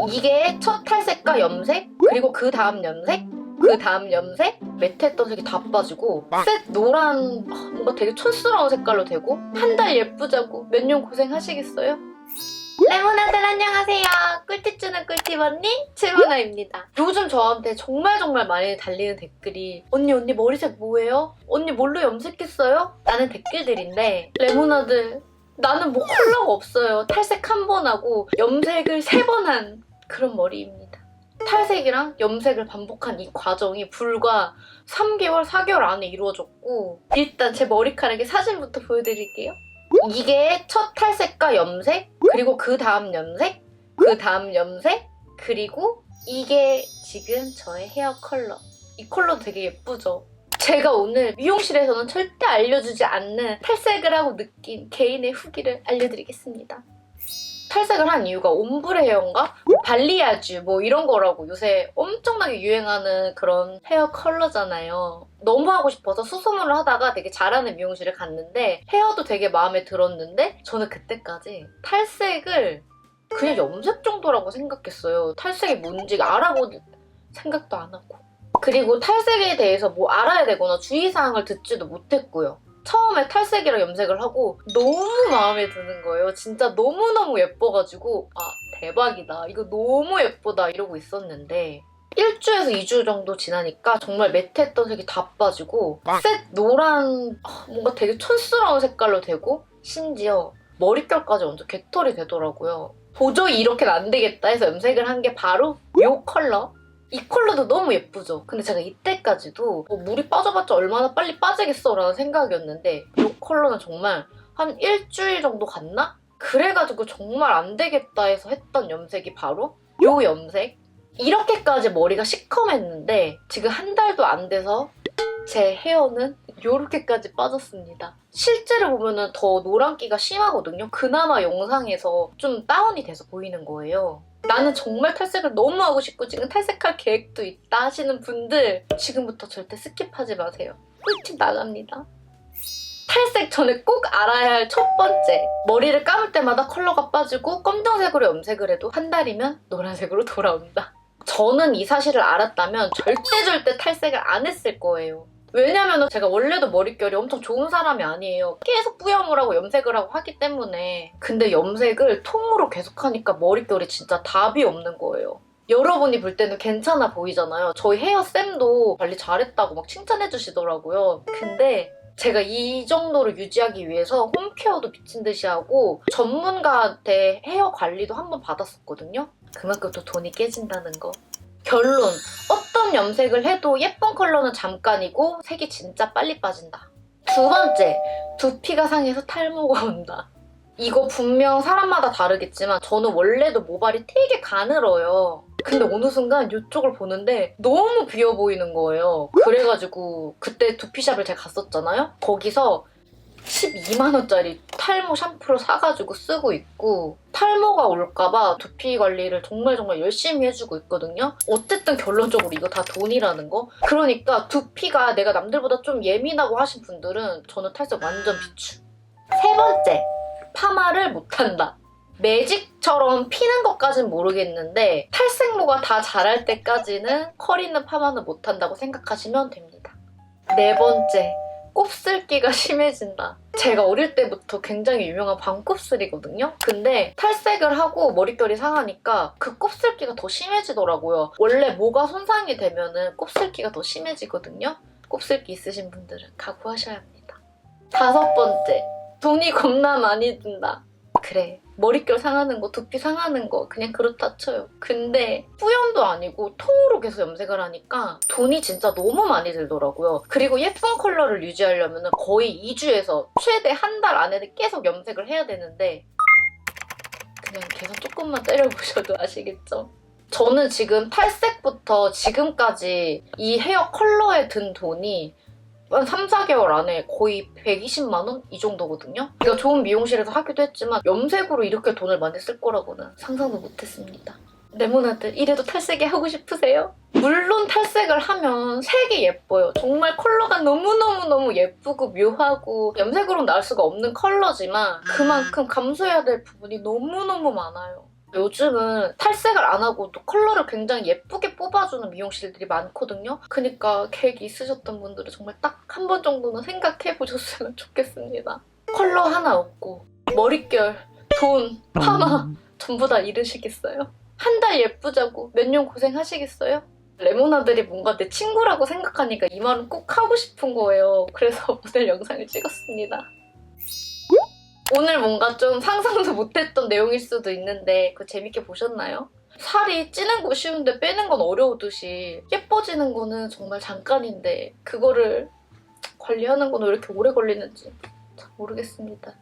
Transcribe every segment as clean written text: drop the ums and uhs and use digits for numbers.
이게 첫 탈색과 염색, 그리고 그 다음 염색, 그 다음 염색, 매트했던 색이 다 빠지고 셋 노란 뭔가 되게 촌스러운 색깔로 되고 한 달 예쁘자고 몇 년 고생하시겠어요? 레몬아들 안녕하세요. 꿀팁 주는 꿀팁 언니 칠모나입니다. 요즘 저한테 정말 많이 달리는 댓글이 언니 머리색 뭐예요? 언니 뭘로 염색했어요? 라는 댓글들인데 레몬아들 나는 뭐 컬러가 없어요. 탈색 한 번 하고 염색을 3번 한 그런 머리입니다. 탈색이랑 염색을 반복한 이 과정이 불과 3개월, 4개월 안에 이루어졌고 일단 제 머리카락의 사진부터 보여드릴게요. 이게 첫 탈색과 염색, 그리고 그 다음 염색, 그 다음 염색, 그리고 이게 지금 저의 헤어 컬러. 이 컬러도 되게 예쁘죠? 제가 오늘 미용실에서는 절대 알려주지 않는 탈색을 하고 느낀 개인의 후기를 알려드리겠습니다. 탈색을 한 이유가 옴브레 헤어인가? 발리아주 뭐 이런 거라고 요새 엄청나게 유행하는 그런 헤어 컬러잖아요. 너무 하고 싶어서 수소문을 하다가 되게 잘하는 미용실을 갔는데 헤어도 되게 마음에 들었는데 저는 그때까지 탈색을 그냥 염색 정도라고 생각했어요. 탈색이 뭔지 알아볼 생각도 안 하고. 그리고 탈색에 대해서 뭐 알아야 되거나 주의사항을 듣지도 못했고요. 처음에 탈색이랑 염색을 하고 너무 마음에 드는 거예요. 진짜 너무너무 예뻐가지고 아 대박이다. 이거 너무 예쁘다 이러고 있었는데 1주에서 2주 정도 지나니까 정말 매트했던 색이 다 빠지고 셋 노란 뭔가 되게 촌스러운 색깔로 되고 심지어 머릿결까지 완전 개털이 되더라고요. 도저히 이렇게는 안 되겠다 해서 염색을 한 게 바로 이 컬러. 이 컬러도 너무 예쁘죠? 근데 제가 이때까지도 물이 빠져봤자 얼마나 빨리 빠지겠어 라는 생각이었는데 이 컬러는 정말 한 일주일 정도 갔나? 그래가지고 정말 안 되겠다 해서 했던 염색이 바로 이 염색. 이렇게까지 머리가 시커맸는데 지금 한 달도 안 돼서 제 헤어는 이렇게까지 빠졌습니다. 실제로 보면은 더 노란기가 심하거든요. 그나마 영상에서 좀 다운이 돼서 보이는 거예요. 나는 정말 탈색을 너무 하고 싶고 지금 탈색할 계획도 있다 하시는 분들 지금부터 절대 스킵하지 마세요. 꿀팁 나갑니다. 탈색 전에 꼭 알아야 할 첫 번째. 머리를 감을 때마다 컬러가 빠지고 검정색으로 염색을 해도 한 달이면 노란색으로 돌아온다. 저는 이 사실을 알았다면 절대 탈색을 안 했을 거예요. 왜냐면 제가 원래도 머릿결이 엄청 좋은 사람이 아니에요. 계속 뿌염을 하고 염색을 하고 하기 때문에. 근데 염색을 통으로 계속 하니까 머릿결이 진짜 답이 없는 거예요. 여러분이 볼 때는 괜찮아 보이잖아요. 저희 헤어쌤도 관리 잘했다고 막 칭찬해 주시더라고요. 근데 제가 이 정도를 유지하기 위해서 홈케어도 미친 듯이 하고 전문가한테 헤어 관리도 한번 받았었거든요. 그만큼 또 돈이 깨진다는 거. 결론! 어떤 염색을 해도 예쁜 컬러는 잠깐이고 색이 진짜 빨리 빠진다. 두 번째, 두피가 상해서 탈모가 온다. 이거 분명 사람마다 다르겠지만 저는 원래도 모발이 되게 가늘어요. 근데 어느 순간 이쪽을 보는데 너무 비어 보이는 거예요. 그래가지고 그때 두피샵을 제가 갔었잖아요? 거기서 12만원짜리 탈모 샴푸를 사가지고 쓰고 있고 탈모가 올까봐 두피 관리를 정말 열심히 해주고 있거든요. 어쨌든 결론적으로 이거 다 돈이라는 거. 그러니까 두피가 내가 남들보다 좀 예민하고 하신 분들은 저는 탈색 완전 비추. 세 번째, 파마를 못한다. 매직처럼 피는 것까진 모르겠는데 탈색모가 다 자랄 때까지는 컬 있는 파마는 못한다고 생각하시면 됩니다. 네 번째, 곱슬기가 심해진다. 제가 어릴 때부터 굉장히 유명한 반곱슬이거든요. 근데 탈색을 하고 머릿결이 상하니까 그 곱슬기가 더 심해지더라고요. 원래 모가 손상이 되면은 곱슬기가 더 심해지거든요. 곱슬기 있으신 분들은 각오하셔야 합니다. 다섯 번째, 돈이 겁나 많이 든다. 그래, 머릿결 상하는 거, 두피 상하는 거 그냥 그렇다 쳐요. 근데 뿌염도 아니고 통으로 계속 염색을 하니까 돈이 진짜 너무 많이 들더라고요. 그리고 예쁜 컬러를 유지하려면 거의 2주에서 최대 한 달 안에는 계속 염색을 해야 되는데 그냥 계속 조금만 때려보셔도 아시겠죠? 저는 지금 탈색부터 지금까지 이 헤어 컬러에 든 돈이 한 3, 4개월 안에 거의 120만 원? 이 정도거든요? 제가 좋은 미용실에서 하기도 했지만 염색으로 이렇게 돈을 많이 쓸 거라고는 상상도 못했습니다. 레몬아들 이래도 탈색이 하고 싶으세요? 물론 탈색을 하면 색이 예뻐요. 정말 컬러가 너무너무 예쁘고 묘하고 염색으로는 나올 수가 없는 컬러지만 그만큼 감수해야 될 부분이 너무너무 많아요. 요즘은 탈색을 안 하고도 컬러를 굉장히 예쁘게 뽑아주는 미용실들이 많거든요. 그러니까 계획이 있으셨던 분들은 정말 딱 한 번 정도는 생각해보셨으면 좋겠습니다. 컬러 하나 없고 머릿결, 돈, 파마 전부 다 잃으시겠어요? 한 달 예쁘자고 몇 년 고생하시겠어요? 레모나들이 뭔가 내 친구라고 생각하니까 이 말은 꼭 하고 싶은 거예요. 그래서 오늘 영상을 찍었습니다. 오늘 뭔가 좀 상상도 못했던 내용일 수도 있는데 그거 재밌게 보셨나요? 살이 찌는 거 쉬운데 빼는 건 어려우듯이 예뻐지는 거는 정말 잠깐인데 그거를 관리하는 건 왜 이렇게 오래 걸리는지 잘 모르겠습니다.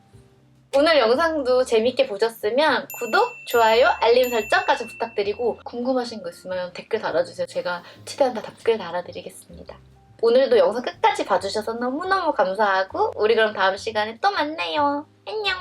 오늘 영상도 재밌게 보셨으면 구독, 좋아요, 알림 설정까지 부탁드리고 궁금하신 거 있으면 댓글 달아주세요. 제가 최대한 다 답글 달아드리겠습니다. 오늘도 영상 끝까지 봐주셔서 너무너무 감사하고 우리 그럼 다음 시간에 또 만나요. 안녕!